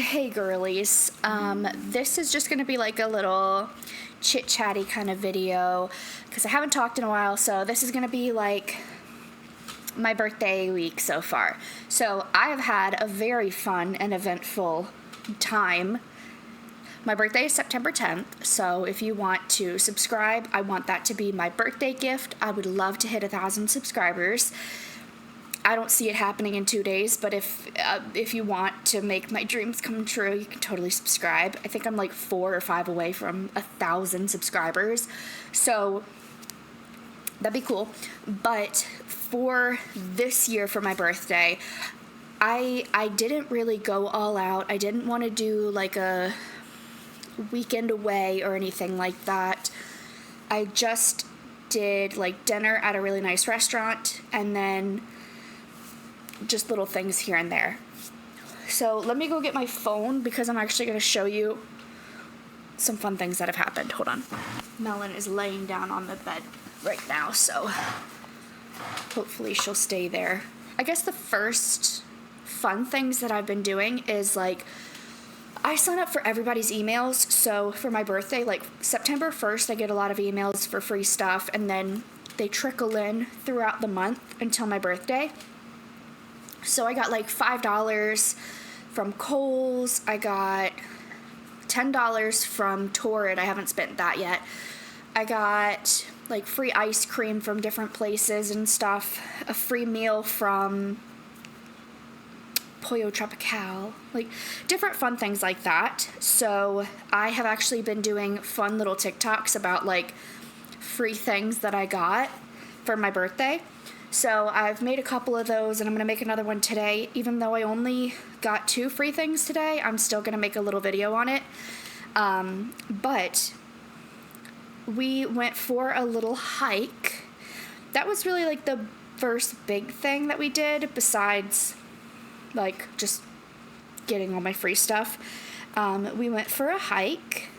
Hey girlies, this is just gonna be like a little chit-chatty kind of video because I haven't talked in a while, so this is gonna be like my birthday week so far. So I have had a very fun and eventful time. My birthday is September 10th, so if you want to subscribe, I want that to be my birthday gift. I would love to hit 1,000 subscribers. I don't see it happening in 2 days, but if you want to make my dreams come true, you can totally subscribe. I think I'm like 4 or 5 away from 1,000 subscribers, so that'd be cool. But for this year, for my birthday, I didn't really go all out. I didn't want to do like a weekend away or anything like that. I just did like dinner at a really nice restaurant and then just little things here and there. So let me go get my phone because I'm actually going to show you some fun things that have happened. Hold on. Melon is laying down on the bed right now, so hopefully she'll stay there. I guess the first fun things that I've been doing is like I sign up for everybody's emails. So for my birthday, like September 1st, I get a lot of emails for free stuff, and then they trickle in throughout the month until my birthday. So I got like $5 from Kohl's. I got $10 from Torrid. I haven't spent that yet. I got like free ice cream from different places and stuff. A free meal from Pollo Tropical. Like different fun things like that. So I have actually been doing fun little TikToks about like free things that I got for my birthday. So I've made a couple of those, and I'm going to make another one today. Even though I only got 2 free things today, I'm still going to make a little video on it. But we went for a little hike. That was really like the first big thing that we did, besides like just getting all my free stuff. We went for a hike.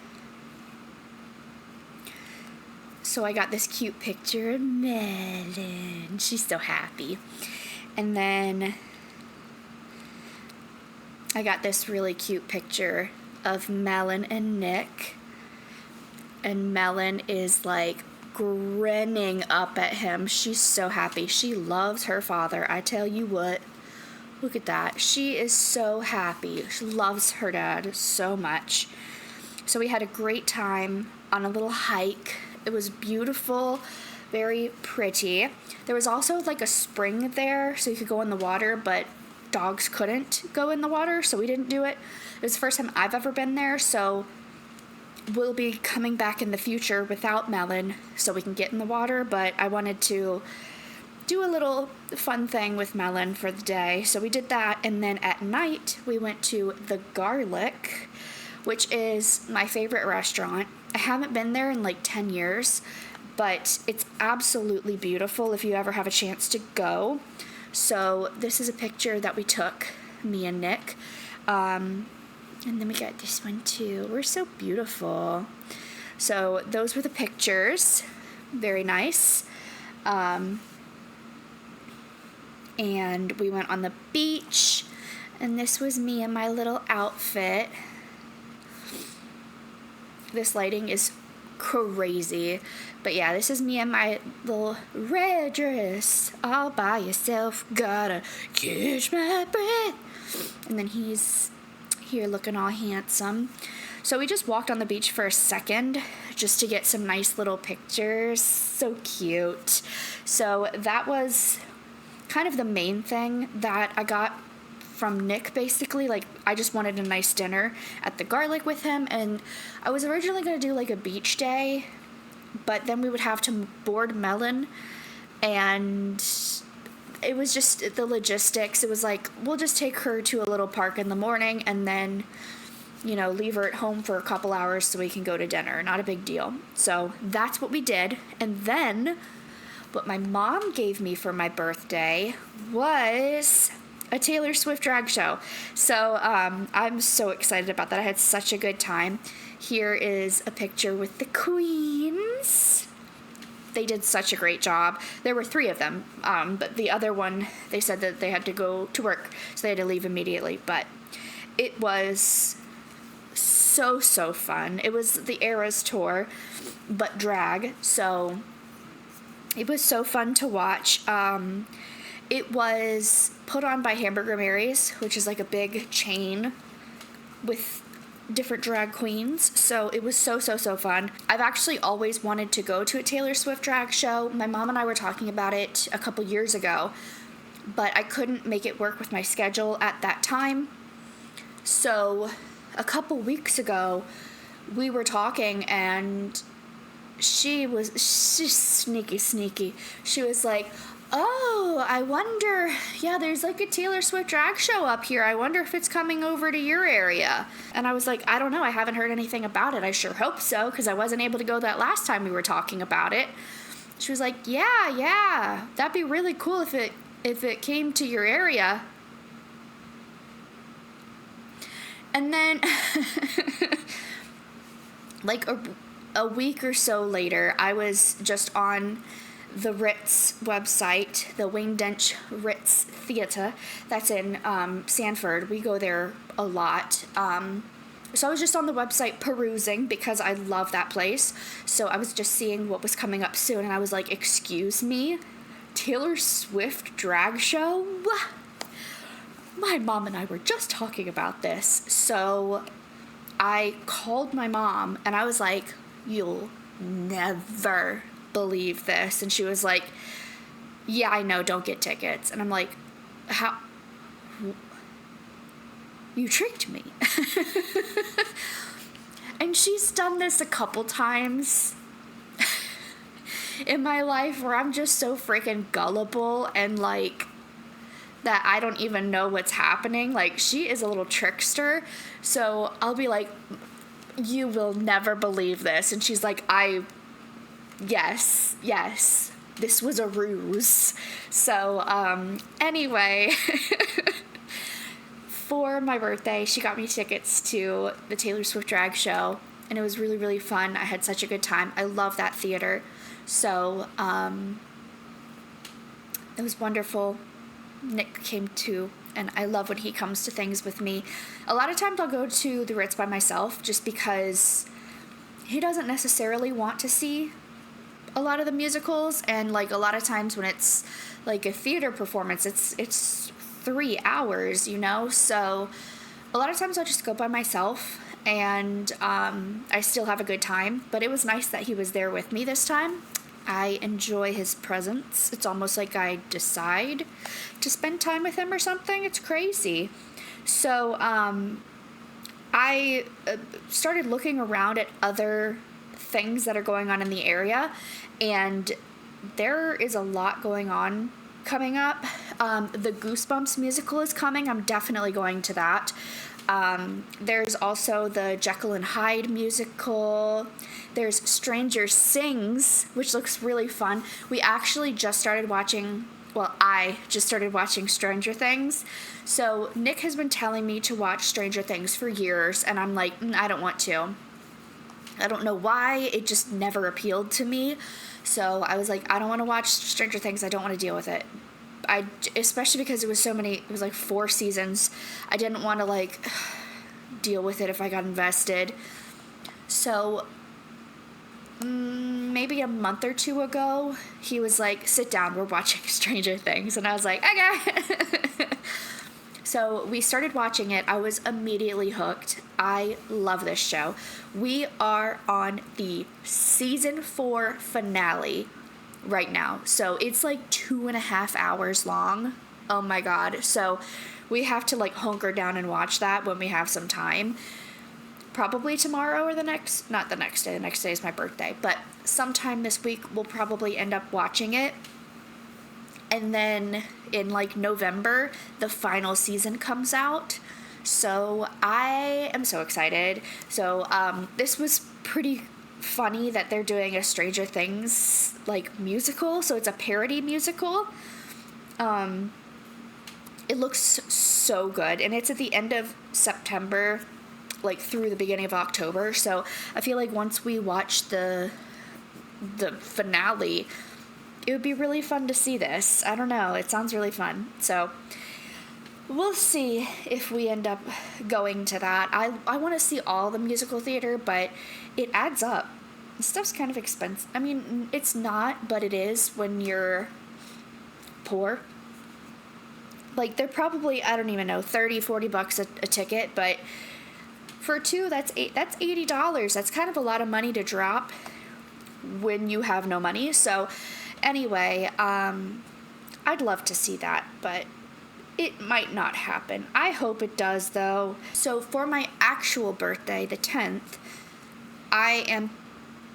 So I got this cute picture of Melon. She's so happy. And then I got this really cute picture of Melon and Nick. And Melon is like grinning up at him. She's so happy. She loves her father. I tell you what. Look at that. She is so happy. She loves her dad so much. So we had a great time on a little hike. It was beautiful, very pretty. There was also like a spring there, so you could go in the water, but dogs couldn't go in the water, so we didn't do it. It was the first time I've ever been there, so we'll be coming back in the future without Melon so we can get in the water, but I wanted to do a little fun thing with Melon for the day, so we did that. And then at night, we went to the Garlic, which is my favorite restaurant. I haven't been there in like 10 years, but it's absolutely beautiful if you ever have a chance to go. So this is a picture that we took, me and Nick. And then we got this one too. We're so beautiful. So those were the pictures. Very nice. And we went on the beach, and this was me in my little outfit. This lighting is crazy. But yeah, this is me in my little red dress. All by yourself, gotta catch my breath. And then he's here looking all handsome. So we just walked on the beach for a second just to get some nice little pictures. So cute. So that was kind of the main thing that I got from Nick, basically. Like, I just wanted a nice dinner at the Garlic with him, and I was originally going to do like a beach day, but then we would have to board Melon, and it was just the logistics. It was like, we'll just take her to a little park in the morning and then, you know, leave her at home for a couple hours so we can go to dinner. Not a big deal. So that's what we did. And then what my mom gave me for my birthday was a Taylor Swift drag show. So I'm so excited about that. I had such a good time. Here is a picture with the queens. They did such a great job. There were 3 of them, but the other one, they said that they had to go to work, so they had to leave immediately. But it was so fun. It was the Eras tour, but drag, so it was so fun to watch. It was put on by Hamburger Mary's, which is like a big chain with different drag queens, so it was so fun. I've actually always wanted to go to a Taylor Swift drag show. My mom and I were talking about it a couple years ago, but I couldn't make it work with my schedule at that time. So a couple weeks ago, we were talking, and she's sneaky. She was like, oh, I wonder, yeah, there's like a Taylor Swift drag show up here. I wonder if it's coming over to your area. And I was like, I don't know. I haven't heard anything about it. I sure hope so, because I wasn't able to go that last time we were talking about it. She was like, yeah, that'd be really cool if it came to your area. And then, like a week or so later, I was just on the Ritz website, the Wayne Dench Ritz Theater, that's in Sanford. We go there a lot. So I was just on the website perusing because I love that place. So I was just seeing what was coming up soon, and I was like, excuse me? Taylor Swift drag show? My mom and I were just talking about this. So I called my mom, and I was like, you'll never believe this. And she was like, yeah, I know, don't get tickets. And I'm like, how? You tricked me. And she's done this a couple times in my life where I'm just so freaking gullible and like that I don't even know what's happening. Like, she is a little trickster. So I'll be like, you will never believe this. And she's like, yes, this was a ruse. So, anyway, for my birthday, she got me tickets to the Taylor Swift drag show, and it was really fun. I had such a good time. I love that theater. So, it was wonderful. Nick came too, and I love when he comes to things with me. A lot of times I'll go to the Ritz by myself just because he doesn't necessarily want to see a lot of the musicals, and like a lot of times when it's like a theater performance, it's 3 hours, you know. So a lot of times I'll just go by myself, and I still have a good time. But it was nice that he was there with me this time. I enjoy his presence. It's almost like I decide to spend time with him or something. It's crazy. So I started looking around at other things that are going on in the area, and there is a lot going on coming up. The Goosebumps musical is coming. I'm definitely going to that. There's also the Jekyll and Hyde musical. There's Stranger Sings, which looks really fun. We actually just started watching, well, I just started watching Stranger Things. So Nick has been telling me to watch Stranger Things for years, and I'm like, I don't want to. I don't know why, it just never appealed to me. So I was like, I don't want to watch Stranger Things. I don't want to deal with it. Especially because it was like 4 seasons. I didn't want to like deal with it if I got invested. So maybe a month or 2 ago, he was like, sit down, we're watching Stranger Things. And I was like, okay. So we started watching it. I was immediately hooked. I love this show. We are on the season 4 finale right now. So it's like 2.5 hours long. Oh my God. So we have to like hunker down and watch that when we have some time. Probably tomorrow or not the next day. The next day is my birthday. But sometime this week we'll probably end up watching it. And then in like November, the final season comes out. So I am so excited. So this was pretty funny that they're doing a Stranger Things like musical. So it's a parody musical. It looks so good, and it's at the end of September, like through the beginning of October. So I feel like once we watch the finale, it would be really fun to see this. I don't know. It sounds really fun. So we'll see if we end up going to that. I want to see all the musical theater, but it adds up. Stuff's kind of expensive. I mean, it's not, but it is when you're poor. Like, they're probably, I don't even know, $30-$40 a ticket, but for two, that's $80. That's kind of a lot of money to drop when you have no money. So anyway, I'd love to see that, but it might not happen. I hope it does, though. So for my actual birthday, the 10th, I am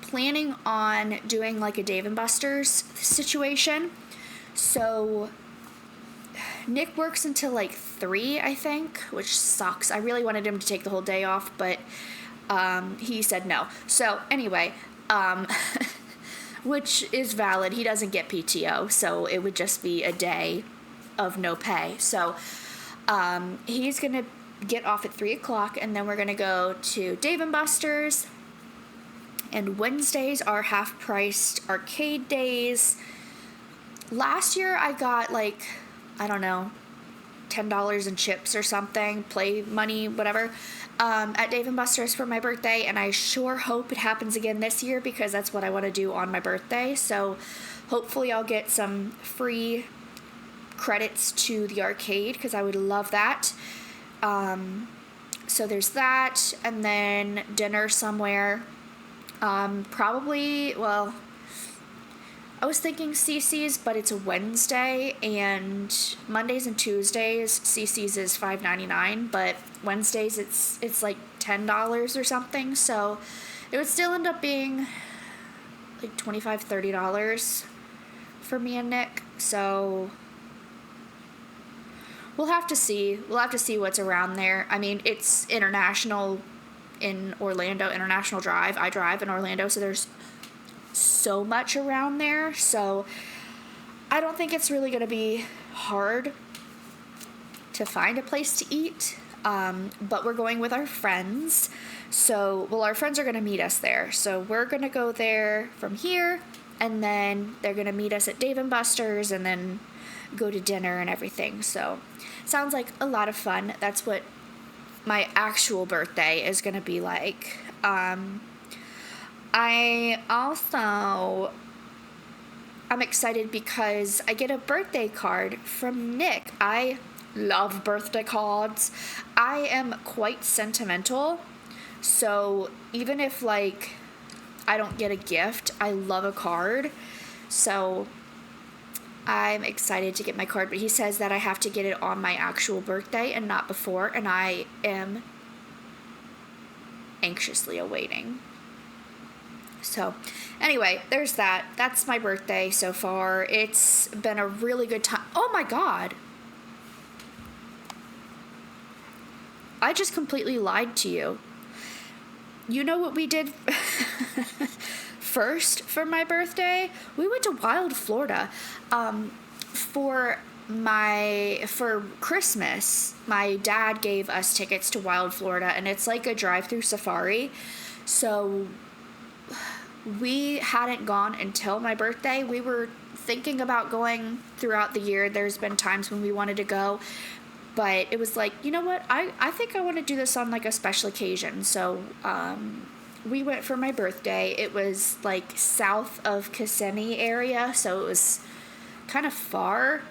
planning on doing like a Dave & Buster's situation. So Nick works until like 3, I think, which sucks. I really wanted him to take the whole day off, but he said no. So anyway, which is valid. He doesn't get PTO, so it would just be a day of no pay. So he's going to get off at 3 o'clock, and then we're going to go to Dave & Buster's. And Wednesdays are half-priced arcade days. Last year I got like, I don't know, $10 in chips or something, play money, whatever, at Dave & Buster's for my birthday, and I sure hope it happens again this year because that's what I want to do on my birthday. So hopefully I'll get some free credits to the arcade because I would love that. So there's that, and then dinner somewhere. Probably, well, I was thinking CC's, but it's a Wednesday, and Mondays and Tuesdays, CC's is $5.99, but Wednesdays it's like $10 or something, so it would still end up being like $25-$30 for me and Nick, so we'll have to see. We'll have to see what's around there. I mean, it's international in Orlando, International Drive. I drive in Orlando, so there's so much around there, so I don't think it's really going to be hard to find a place to eat, but we're going with our friends, so, well, our friends are going to meet us there, so we're going to go there from here, and then they're going to meet us at Dave & Buster's, and then go to dinner and everything, so sounds like a lot of fun. That's what my actual birthday is going to be like. I'm excited because I get a birthday card from Nick. I love birthday cards. I am quite sentimental, so even if like I don't get a gift, I love a card, so I'm excited to get my card, but he says that I have to get it on my actual birthday and not before, and I am anxiously awaiting. So, anyway, there's that. That's my birthday so far. It's been a really good time. Oh my god! I just completely lied to you. You know what we did first for my birthday? We went to Wild Florida. For Christmas, my dad gave us tickets to Wild Florida, and it's like a drive-through safari. So we hadn't gone until my birthday. We were thinking about going throughout the year. There's been times when we wanted to go, but it was like, you know what? I think I want to do this on like a special occasion. So we went for my birthday. It was like south of Kissimmee area, so it was kind of far.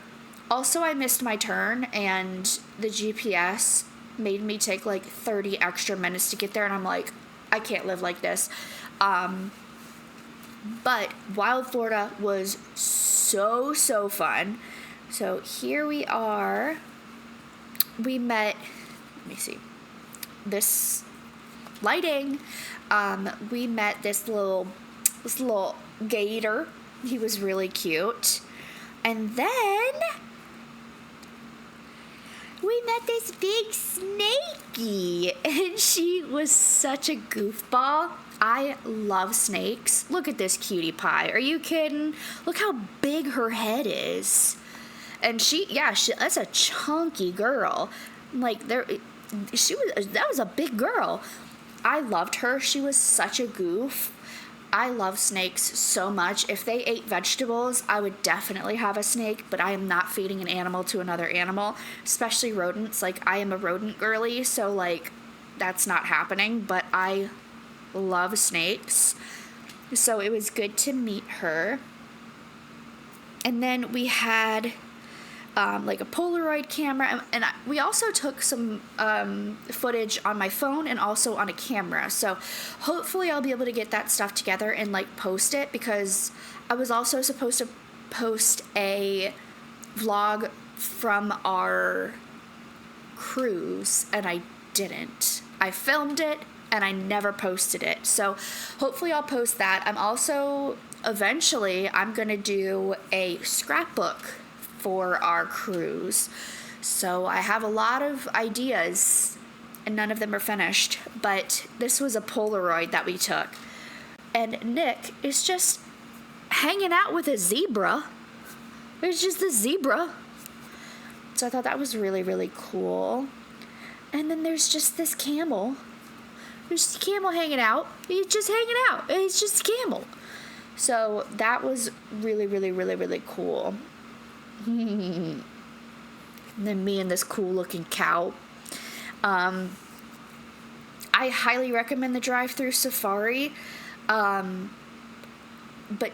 Also, I missed my turn, and the GPS made me take like 30 extra minutes to get there, and I'm like, I can't live like this. But Wild Florida was so fun. So here we are. We met, let me see, this lighting. We met this little gator. He was really cute. And then we met this big snakey, and she was such a goofball. I love snakes. Look at this cutie pie. Are you kidding? Look how big her head is. And that's a chunky girl. Like, that was a big girl. I loved her. She was such a goof. I love snakes so much. If they ate vegetables, I would definitely have a snake, but I am not feeding an animal to another animal, especially rodents. Like, I am a rodent girly, so, like, that's not happening, but I love snakes. So it was good to meet her. And then we had like a Polaroid camera, and we also took some footage on my phone and also on a camera. So hopefully I'll be able to get that stuff together and like post it, because I was also supposed to post a vlog from our cruise and I didn't. I filmed it and I never posted it. So hopefully I'll post that. I'm also eventually I'm going to do a scrapbook for our cruise. So I have a lot of ideas and none of them are finished, but this was a Polaroid that we took. And Nick is just hanging out with a zebra. There's just a zebra. So I thought that was really, really cool. And then there's just this camel. There's just a camel hanging out. He's just hanging out. He's just a camel. So that was really, really, really, really cool. And then me and this cool looking cow. I highly recommend the drive-through safari. But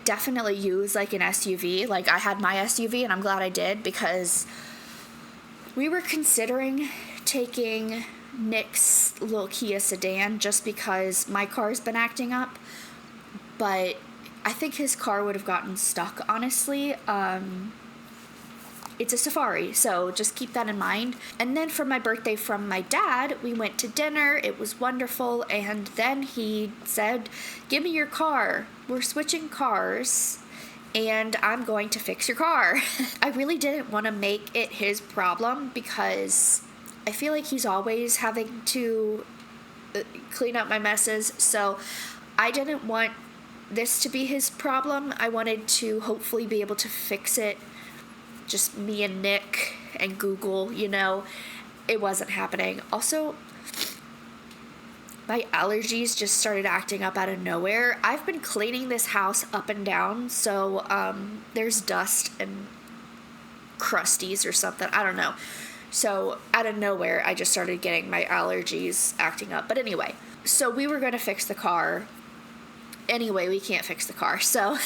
definitely use like an SUV. Like, I had my SUV and I'm glad I did, because we were considering taking Nick's little Kia sedan just because my car's been acting up, but I think his car would have gotten stuck, honestly. It's a Safari, so just keep that in mind. And then for my birthday from my dad, we went to dinner. It was wonderful, and then he said, "Give me your car. We're switching cars, and I'm going to fix your car." I really didn't want to make it his problem, because I feel like he's always having to clean up my messes, so I didn't want this to be his problem. I wanted to hopefully be able to fix it, just me and Nick and Google, you know. It wasn't happening. Also, my allergies just started acting up out of nowhere. I've been cleaning this house up and down, so there's dust and crusties or something. I don't know. So out of nowhere, I just started getting my allergies acting up. But anyway, so we were going to fix the car. Anyway, we can't fix the car. So,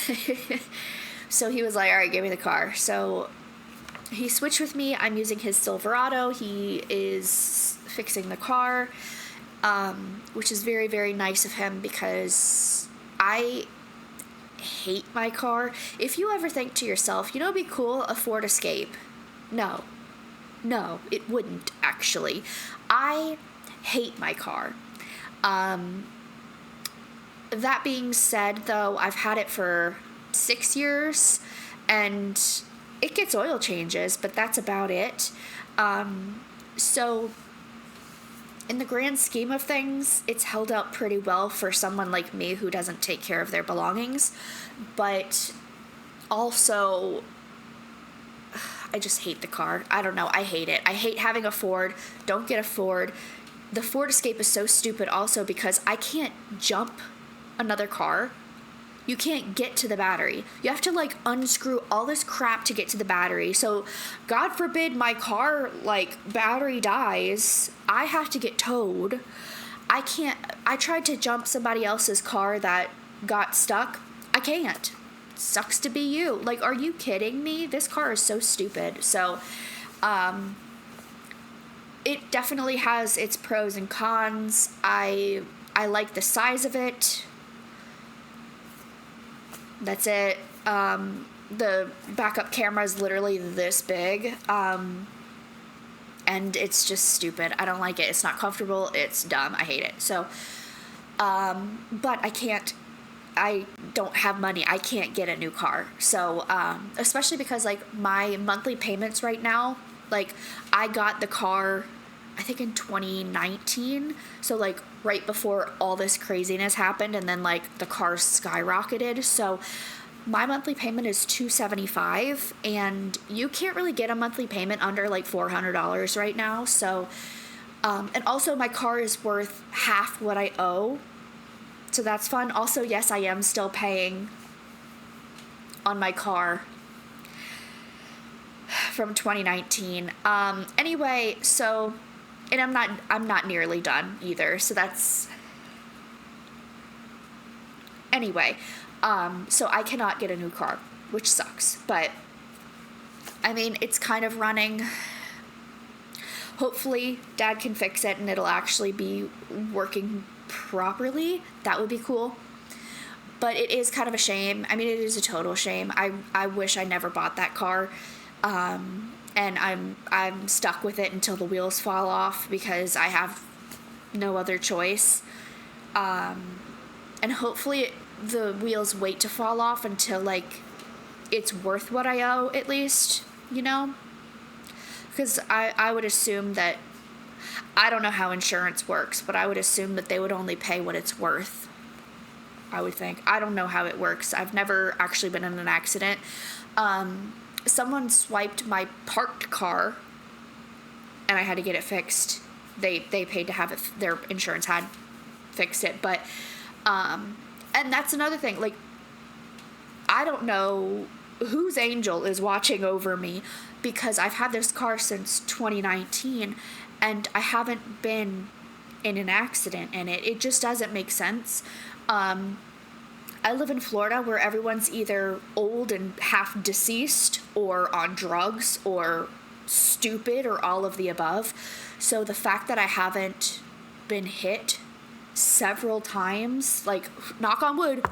so he was like, "All right, give me the car." So he switched with me. I'm using his Silverado. He is fixing the car, which is very, very nice of him, because I hate my car. If you ever think to yourself, you know, it'd be cool, a Ford Escape. No, it wouldn't, actually. I hate my car. That being said, though, I've had it for 6 years, and it gets oil changes, but that's about it. So in the grand scheme of things, it's held up pretty well for someone like me who doesn't take care of their belongings. But also, I just hate the car. I don't know. I hate it. I hate having a Ford. Don't get a Ford. The Ford Escape is so stupid also because I can't jump another car. You can't get to the battery. You have to like unscrew all this crap to get to the battery. So God forbid my car like battery dies, I have to get towed. I tried to jump somebody else's car that got stuck. I can't. Sucks to be you. Like, are you kidding me? This car is so stupid. So it definitely has its pros and cons. I like the size of it. That's it. The backup camera is literally this big. And it's just stupid. I don't like it. It's not comfortable. It's dumb. I hate it. So, but I don't have money. I can't get a new car. So, especially because like my monthly payments right now, like I got the car, I think in 2019. So like right before all this craziness happened, and then like the car skyrocketed. So my monthly payment is $275, and you can't really get a monthly payment under like $400 right now. So, and also my car is worth half what I owe. So that's fun. Also, yes, I am still paying on my car from 2019. Anyway, so, and I'm not nearly done either. So that's, anyway, so I cannot get a new car, which sucks. But, I mean, it's kind of running. Hopefully, Dad can fix it and it'll actually be working properly. That would be cool. But it is kind of a shame. I mean, it is a total shame. I wish I never bought that car. And I'm stuck with it until the wheels fall off because I have no other choice. And hopefully the wheels wait to fall off until, like, it's worth what I owe, at least, you know? Because I would assume that, I don't know how insurance works, but I would assume that they would only pay what it's worth. I would think. I don't know how it works. I've never actually been in an accident. Someone swiped my parked car, and I had to get it fixed. They paid to have it, their insurance had fixed it. But, and that's another thing. Like, I don't know whose angel is watching over me, because I've had this car since 2019 and I haven't been in an accident in it. It just doesn't make sense. I live in Florida where everyone's either old and half deceased or on drugs or stupid or all of the above. So the fact that I haven't been hit several times, like, knock on wood,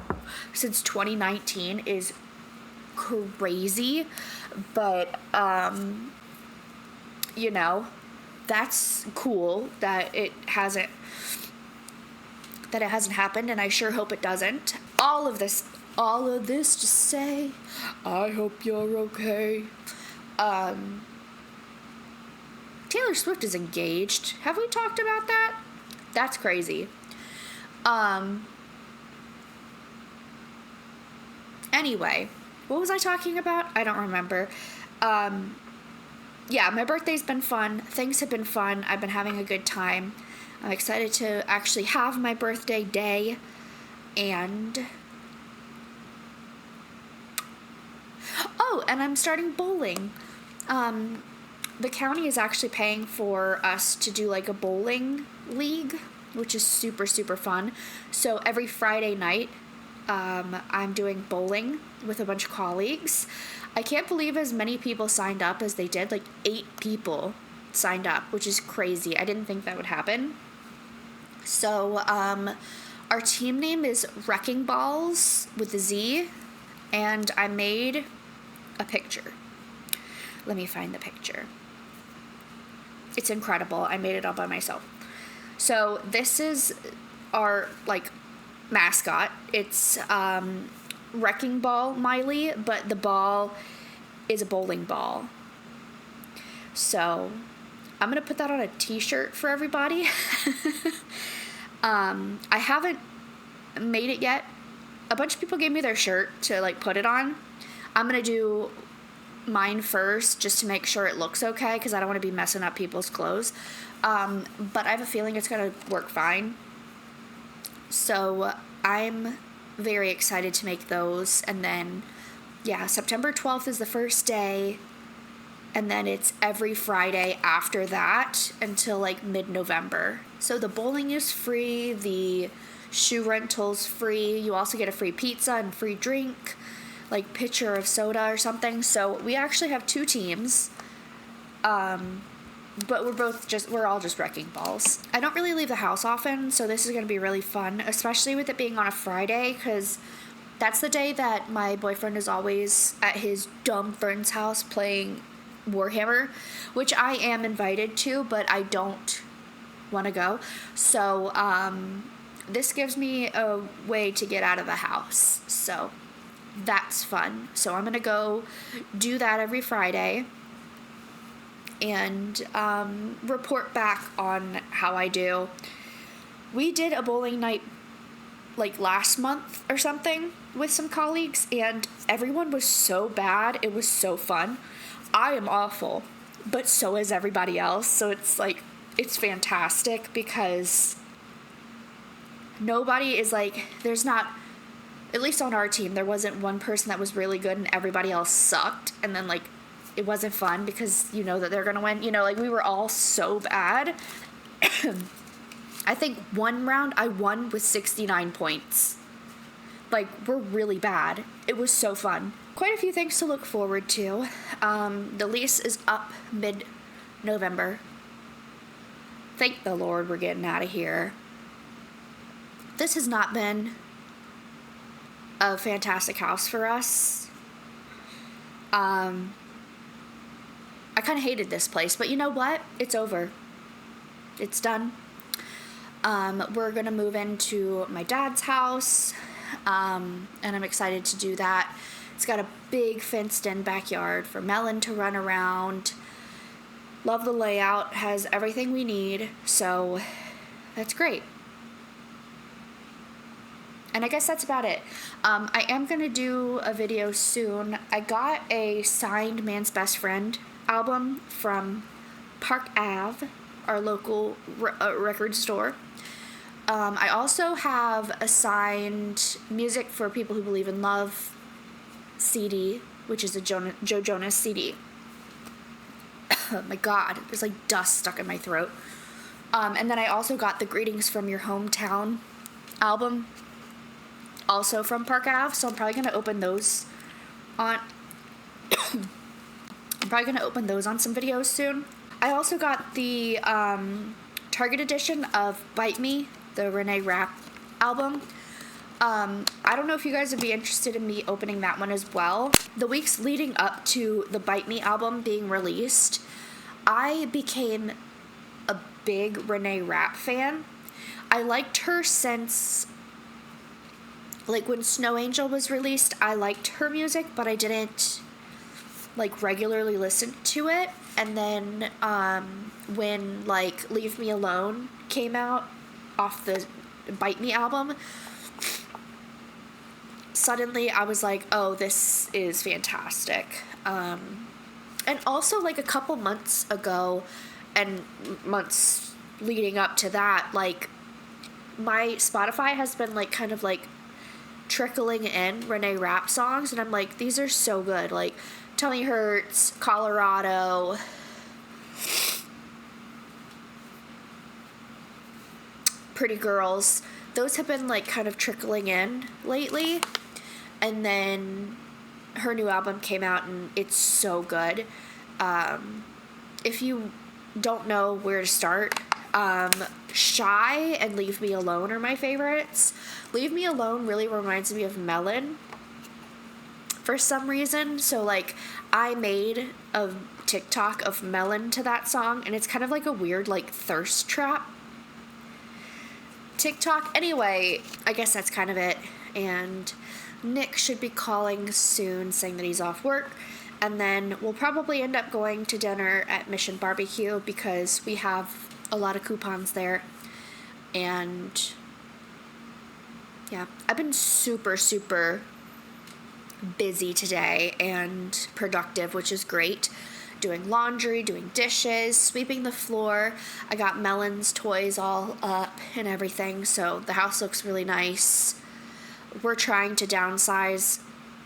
since 2019 is crazy. But, you know, that's cool that it hasn't happened, and I sure hope it doesn't. All of this to say, I hope you're okay. Taylor Swift is engaged. Have we talked about that? That's crazy. Anyway, what was I talking about? I don't remember. Yeah, my birthday's been fun. Things have been fun. I've been having a good time. I'm excited to actually have my birthday day. And and I'm starting bowling. The county is actually paying for us to do like a bowling league, which is super, super fun. So every Friday night, I'm doing bowling with a bunch of colleagues. I can't believe as many people signed up as they did. Like 8 people signed up, which is crazy. I didn't think that would happen. So, our team name is Wrecking Balls with a Z, and I made a picture. Let me find the picture. It's incredible. I made it all by myself. So this is our, like, mascot. It's Wrecking Ball Miley, but the ball is a bowling ball. So I'm going to put that on a t-shirt for everybody. I haven't made it yet. A bunch of people gave me their shirt to, like, put it on. I'm going to do mine first just to make sure it looks okay, because I don't want to be messing up people's clothes. But I have a feeling it's going to work fine. So I'm very excited to make those. And then, yeah, September 12th is the first day. And then it's every Friday after that until, like, mid-November. So the bowling is free, the shoe rental's free. You also get a free pizza and free drink, like pitcher of soda or something. So we actually have 2 teams. But we're all just wrecking balls. I don't really leave the house often, so this is going to be really fun, especially with it being on a Friday, because that's the day that my boyfriend is always at his dumb friend's house playing Warhammer, which I am invited to, but I don't want to go. So this gives me a way to get out of the house. So that's fun. So I'm going to go do that every Friday and report back on how I do. We did a bowling night like last month or something with some colleagues, and everyone was so bad. It was so fun. I am awful, but so is everybody else. So it's like, it's fantastic because nobody is like, there's not, at least on our team, there wasn't one person that was really good and everybody else sucked. And then, like, it wasn't fun because you know that they're going to win. You know, like, we were all so bad. I think one round I won with 69 points. Like, we're really bad. It was so fun. Quite a few things to look forward to. The lease is up mid-November. Thank the Lord we're getting out of here. This has not been a fantastic house for us. I kind of hated this place, but you know what? It's over. It's done. We're going to move into my dad's house, and I'm excited to do that. It's got a big fenced-in backyard for Melon to run around. Love the layout, has everything we need, so that's great. And I guess that's about it. I am going to do a video soon. I got a signed Man's Best Friend album from Park Ave, our local record store. I also have a signed Music for People Who Believe in Love CD, which is a Joe Jonas CD. Oh my god, there's like dust stuck in my throat. And then I also got the Greetings from Your Hometown album, also from Park Ave, so I'm probably going to open those on some videos soon. I also got the Target edition of Bite Me, the Renee Rapp album. I don't know if you guys would be interested in me opening that one as well. The weeks leading up to the Bite Me album being released, I became a big Renee Rapp fan. I liked her since, like, when Snow Angel was released, I liked her music, but I didn't, like, regularly listen to it. And then when, like, Leave Me Alone came out off the Bite Me album, suddenly I was like, oh, this is fantastic. And also, like, a couple months ago and months leading up to that, like, my Spotify has been, like, kind of, like, trickling in Renee Rapp songs, and I'm like, these are so good. Like, Tummy Hurts, Colorado, Pretty Girls. Those have been, like, kind of trickling in lately. And then her new album came out, and it's so good. If you don't know where to start, Shy and Leave Me Alone are my favorites. Leave Me Alone really reminds me of Melon for some reason. So, like, I made a TikTok of Melon to that song, and it's kind of like a weird, like, thirst trap TikTok. Anyway, I guess that's kind of it. And Nick should be calling soon saying that he's off work. And then we'll probably end up going to dinner at Mission Barbecue because we have a lot of coupons there. And yeah, I've been super, super busy today and productive, which is great. Doing laundry, doing dishes, sweeping the floor. I got Melon's toys all up and everything, so the house looks really nice. We're trying to downsize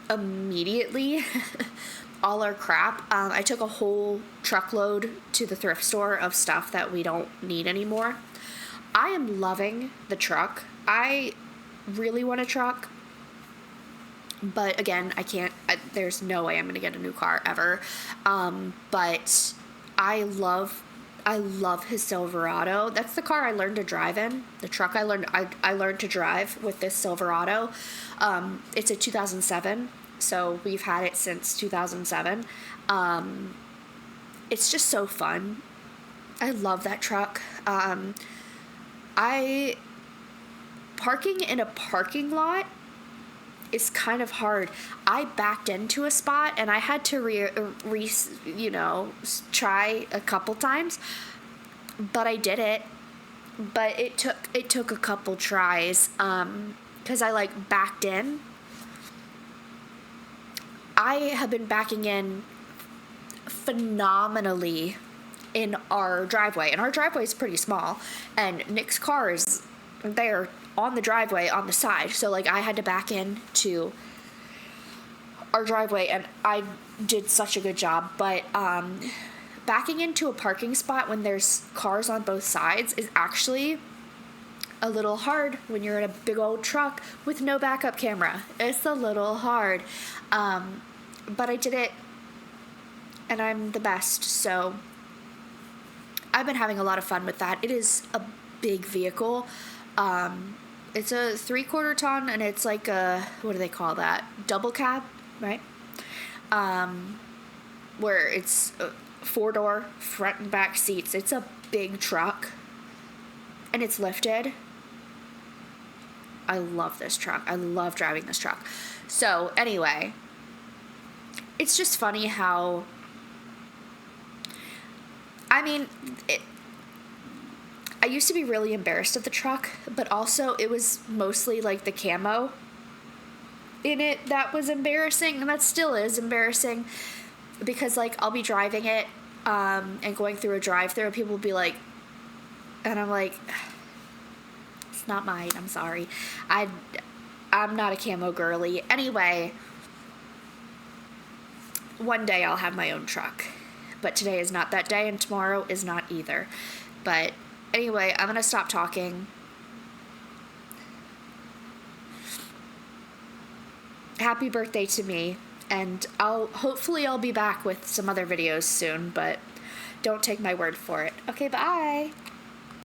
immediately all our crap. I took a whole truckload to the thrift store of stuff that we don't need anymore. I am loving the truck. I really want a truck, but again, I can't. There's no way I'm gonna get a new car ever. But I love his Silverado. That's the car I learned to drive in. The truck I learned to drive with this Silverado. It's a 2007, so we've had it since 2007. It's just so fun. I love that truck. Parking in a parking lot is kind of hard. I backed into a spot and I had to try a couple times, but I did it. But it took a couple tries, because I, like, backed in. I have been backing in phenomenally in our driveway, and our driveway is pretty small, and Nick's car is they're on the driveway on the side. So like I had to back in to our driveway, and I did such a good job. But backing into a parking spot when there's cars on both sides is actually a little hard when you're in a big old truck with no backup camera. It's a little hard. But I did it, and I'm the best. So I've been having a lot of fun with that. It is a big vehicle. It's a 3/4 ton, and it's like a, what do they call that? Double cab, right? Where it's 4-door front and back seats. It's a big truck, and it's lifted. I love this truck. I love driving this truck. So anyway, it's just funny how, I mean, I used to be really embarrassed of the truck, but also it was mostly like the camo in it that was embarrassing, and that still is embarrassing, because like I'll be driving it and going through a drive-thru, and people will be like, and I'm like, it's not mine, I'm sorry. I'm not a camo girly. Anyway, one day I'll have my own truck, but today is not that day, and tomorrow is not either. But anyway, I'm gonna stop talking. Happy birthday to me, and hopefully I'll be back with some other videos soon, but don't take my word for it. Okay, bye.